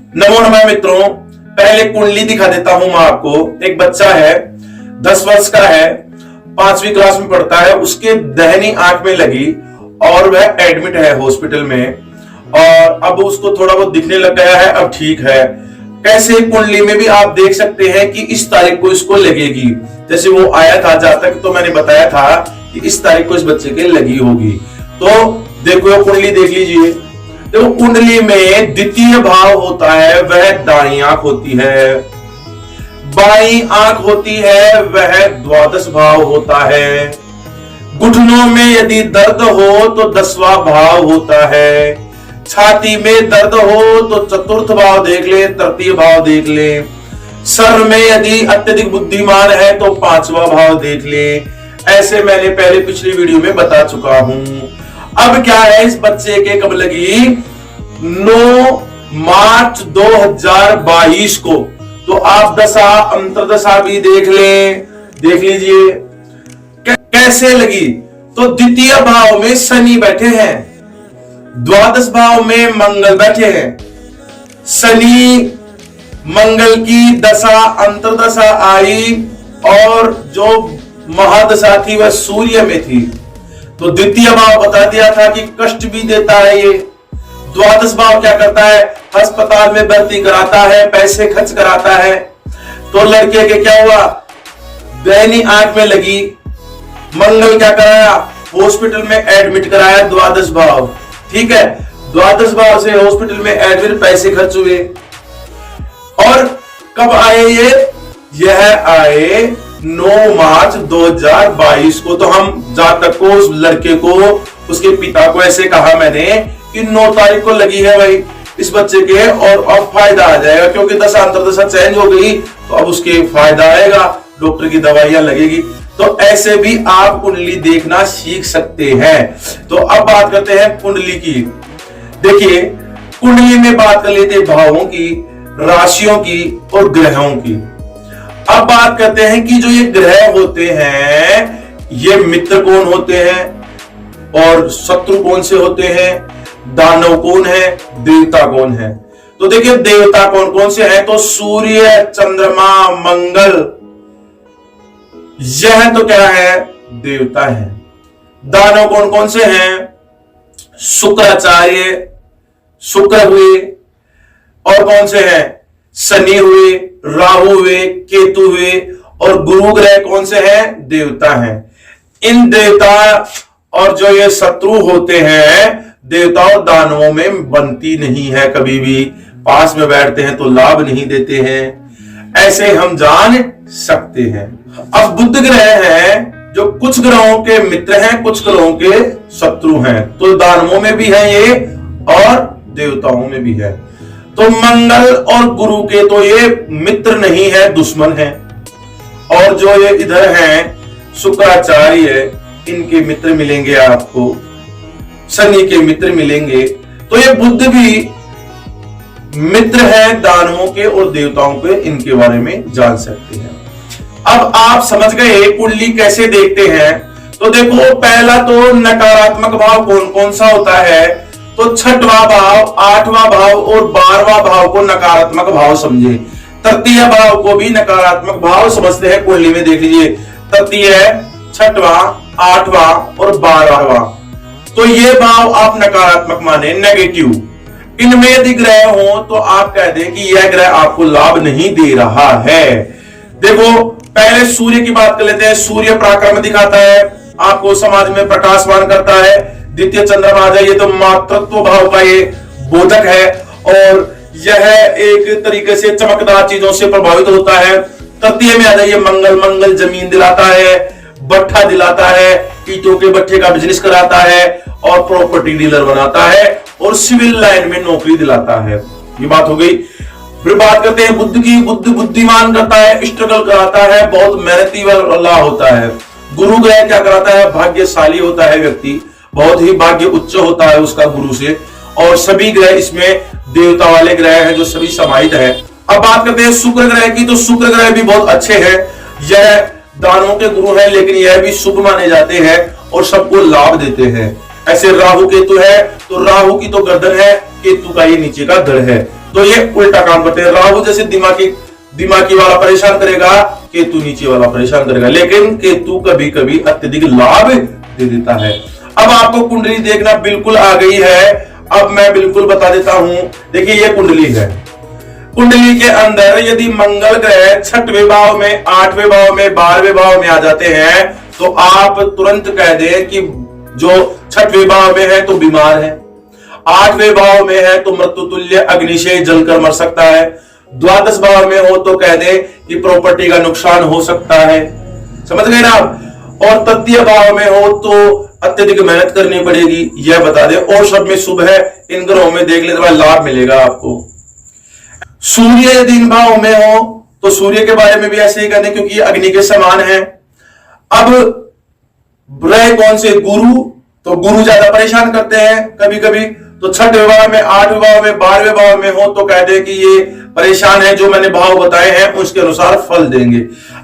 नमो नमः मित्रों, पहले कुंडली दिखा देता हूं मैं आपको। एक बच्चा है, 10 वर्ष का है, 5वीं क्लास में पढ़ता है। उसके दाहिनी आंख में लगी और वह एडमिट है हॉस्पिटल में, और अब उसको थोड़ा बहुत दिखने लग गया है, अब ठीक है। कैसे कुंडली में भी आप देख सकते हैं कि इस तारीख को इसको लगेगी। जैसे वो आया था, जहां तक तो मैंने बताया था कि इस तारीख को इस बच्चे के लगी होगी। तो देखो कुंडली देख लीजिए। देखो कुंडली में द्वितीय भाव होता है, वह दाई आंख होती है। बाई आंख होती है, वह द्वादश भाव होता है। घुटनों में यदि दर्द हो तो 10वां भाव होता है। छाती में दर्द हो तो चतुर्थ भाव देख ले, तृतीय भाव देख ले। सर में यदि अत्यधिक बुद्धिमान है तो 5वां भाव देख ले। ऐसे मैंने पहले पिछली वीडियो में बता चुका हूं। अब क्या है, इस बच्चे के कब लगी? 9 मार्च 2022 को। तो आप दशा अंतरदशा भी देख लें, देख लीजिए कैसे लगी। तो द्वितीय भाव में शनि बैठे हैं, द्वादश भाव में मंगल बैठे हैं। शनि मंगल की दशा अंतरदशा आई, और जो महादशा थी वह सूर्य में थी। तो द्वितीय भाव बता दिया था कि कष्ट भी देता है ये। द्वादश भाव क्या करता है? अस्पताल में भर्ती कराता है, पैसे खर्च कराता है। तो लड़के के क्या हुआ? दाहिनी आंख में लगी, मंगल क्या कराया? हॉस्पिटल में एडमिट कराया, द्वादश भाव। ठीक है, द्वादश भाव से हॉस्पिटल में एडमिट, पैसे खर्च हुए। और कब आए ये? यह आए 9 मार्च 2022 को। तो हम जातक को, उस लड़के को, उसके पिता को ऐसे कहा मैंने कि 9 तारीख को लगी है भाई इस बच्चे के, और अब फायदा आ जाएगा, क्योंकि दशा अंतरदशा चेंज हो गई तो अब उसके फायदा आएगा, डॉक्टर की दवाइयां लगेगी। तो ऐसे भी आप कुंडली देखना सीख सकते हैं। तो अब बात करते हैं कुंडली की। देखिए कुंडली में बात कर लेते हैं भावों की, राशियों की और ग्रहों की। अब बात करते हैं कि जो ये ग्रह होते हैं, ये मित्र कौन होते हैं और शत्रु कौन से होते हैं, दानव कौन है, देवता कौन है। तो देखिए देवता कौन कौन से हैं, तो सूर्य, चंद्रमा, मंगल, यह तो क्या है? देवता है। दानव कौन कौन से हैं? शुक्राचार्य, शुक्र हुए, और कौन से हैं? शनि हुए, राहु हुए, केतु हुए, और गुरु ग्रह कौन से हैं? देवता हैं। इन देवता और जो ये शत्रु होते हैं, देवता और दानवों में बनती नहीं है कभी भी। पास में बैठते हैं तो लाभ नहीं देते हैं, ऐसे हम जान सकते हैं। अब बुध ग्रह है, जो कुछ ग्रहों के मित्र हैं, कुछ ग्रहों के शत्रु हैं। तो दानवों में भी है ये और देवताओं में भी है। तो मंगल और गुरु के तो ये मित्र नहीं है, दुश्मन है। और जो ये इधर हैं शुक्राचार्य, इनके मित्र मिलेंगे आपको, शनि के मित्र मिलेंगे। तो ये बुध भी मित्र है दानवों के और देवताओं के, इनके बारे में जान सकते हैं। अब आप समझ गए कुंडली कैसे देखते हैं। तो देखो पहला तो नकारात्मक भाव कौन कौन सा होता है, तो 6वां भाव, 8वां भाव और 12वां भाव को नकारात्मक भाव समझे। तृतीय भाव को भी नकारात्मक भाव समझते हैं कुंडली में। देख लीजिए तृतीय, 6वां, 8वां और 12वां, तो ये भाव आप नकारात्मक माने, नेगेटिव। इनमें यदि ग्रह हो तो आप कह दें कि यह ग्रह आपको लाभ नहीं दे रहा है। देखो पहले सूर्य की बात कर लेते हैं। सूर्य पराक्रम दिखाता है, आपको समाज में प्रकाशवान करता है। द्वितीय चंद्रमा आ जाइए तो मातृत्व भाव का ये बोधक है, और यह एक तरीके से चमकदार चीजों से प्रभावित होता है। तृतीय में आ जाइए मंगल, मंगल जमीन दिलाता है, भट्ठा दिलाता है, ईंटों के भट्ठे का बिजनेस कराता है, और प्रॉपर्टी डीलर बनाता है, और सिविल लाइन में नौकरी दिलाता है। ये बात हो गई। फिर बात करते हैं बुद्ध की। बुद्ध बुद्धिमान करता है, स्ट्रगल कराता है, बहुत मेहनती वाला होता है। गुरु ग्रह क्या कराता है? भाग्यशाली होता है व्यक्ति, बहुत ही भाग्य उच्च होता है उसका गुरु से। और सभी ग्रह इसमें देवता वाले ग्रह हैं जो सभी समाहित है। अब बात करते हैं शुक्र ग्रह की। तो शुक्र ग्रह भी बहुत अच्छे हैं, यह दानवों के गुरु हैं, लेकिन यह भी शुभ माने जाते हैं और सबको लाभ देते हैं। ऐसे राहु केतु है, तो राहु की तो गर्दन है, केतु का ये नीचे का दृढ़ है, तो ये उल्टा काम करते हैं। राहु जैसे दिमागी वाला परेशान करेगा, केतु नीचे वाला परेशान करेगा, लेकिन केतु कभी कभी अत्यधिक लाभ दे देता है। अब आपको कुंडली देखना बिल्कुल आ गई है। अब मैं बिल्कुल बता देता हूं, देखिए ये कुंडली है। कुंडली के अंदर यदि मंगल ग्रह 6वें भाव में, 8वें भाव में, 12वें भाव में आ जाते हैं, तो आप तुरंत कह दें कि जो 6वें भाव में है तो बीमार है, 8वें भाव में है तो मृत्यु तुल्य अग्नि से जलकर मर सकता है, द्वादश भाव में हो तो कह दे कि प्रॉपर्टी का नुकसान हो सकता है, समझ गए ना आप। और तृतीय भाव में हो तो अत्यधिक मेहनत करनी पड़ेगी, यह बता दे। और सब में शुभ है, इन ग्रहों में देख लेते लाभ मिलेगा आपको। सूर्य यदि इन भाव में हो तो सूर्य के बारे में भी ऐसे ही कहते, क्योंकि ये अग्नि के समान है। अब ग्रह कौन से? गुरु, तो गुरु ज्यादा परेशान करते हैं कभी कभी, तो 6वें भाव में, 8वें भाव में, 12वें भाव में हो तो कह दे कि ये परेशान है, जो मैंने भाव बताए हैं उसके अनुसार फल देंगे।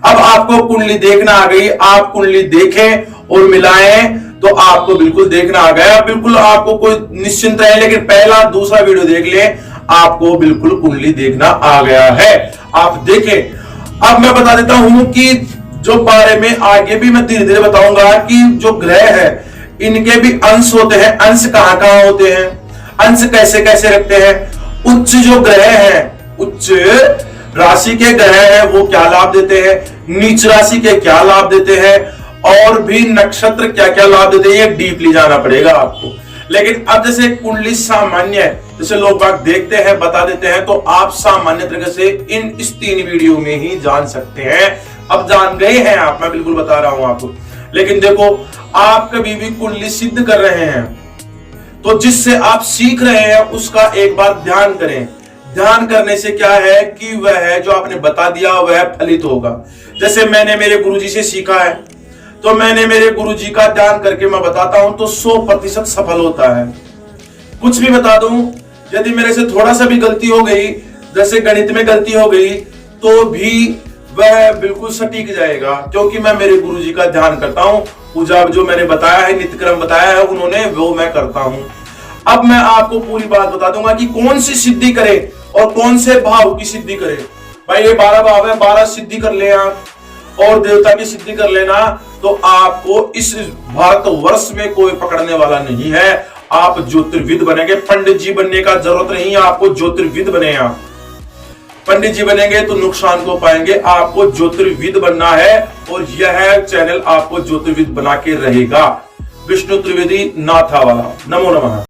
अब आपको कुंडली देखना आ गई, आप कुंडली देखें और मिलाएं तो आपको बिल्कुल देखना आ गया, बिल्कुल आपको कोई निश्चिंत है। लेकिन पहला दूसरा वीडियो देख लें, आपको बिल्कुल कुंडली देखना आ गया है, आप देखें। अब मैं बता देता हूं कि जो बारे में आगे भी मैं धीरे धीरे बताऊंगा कि जो ग्रह है इनके भी अंश होते हैं। अंश कहां कहां होते हैं, अंश कैसे कैसे रखते हैं। उच्च जो ग्रह है, उच्च राशि के ग्रह है वो क्या लाभ देते हैं, नीच राशि के क्या लाभ देते हैं, और भी नक्षत्र क्या क्या लाभ देते हैं, ये डीपली जाना पड़ेगा आपको। लेकिन अब जैसे कुंडली सामान्य है, जैसे लोग बात देखते हैं बता देते हैं, तो आप सामान्य तरीके से इस 3 वीडियो में ही जान सकते हैं। अब जान गए हैं आप, मैं बिल्कुल बता रहा हूं आपको। लेकिन देखो, आप कभी भी कुंडली सिद्ध कर रहे हैं तो जिससे आप सीख रहे हैं उसका एक बार ध्यान करें। ध्यान करने से क्या है कि वह जो आपने बता दिया वह फलित होगा। जैसे मैंने मेरे गुरुजी से सीखा है, तो मैंने मेरे गुरुजी का ध्यान करके मैं बताता हूं तो 100% सफल होता है। कुछ भी बता दूं, यदि मेरे से थोड़ा सा भी गलती हो गई, जैसे गणित में गलती हो गई, तो भी वह बिल्कुल सटीक जाएगा, क्योंकि मैं मेरे गुरुजी का ध्यान करता हूं। पूजा जो मैंने बताया है, नित्यक्रम बताया है उन्होंने, वो मैं करता हूं। अब मैं आपको पूरी बात बता दूंगा कि कौन सी सिद्धि करें और कौन से भाव की सिद्धि करें। भाई ये 12 भाव है, 12 सिद्धि कर ले आप, और देवता की सिद्धि कर लेना, तो आपको इस भारत वर्ष में कोई पकड़ने वाला नहीं है। आप ज्योतिर्विद बनेंगे, पंडित जी बनने का जरूरत नहीं है आपको, ज्योतिर्विद बने आप। पंडित जी बनेंगे तो नुकसान को पाएंगे, आपको ज्योतिर्विद बनना है, और यह चैनल आपको ज्योतिर्विद बना के रहेगा। विष्णु त्रिवेदी नाथा वाला। नमो नमः।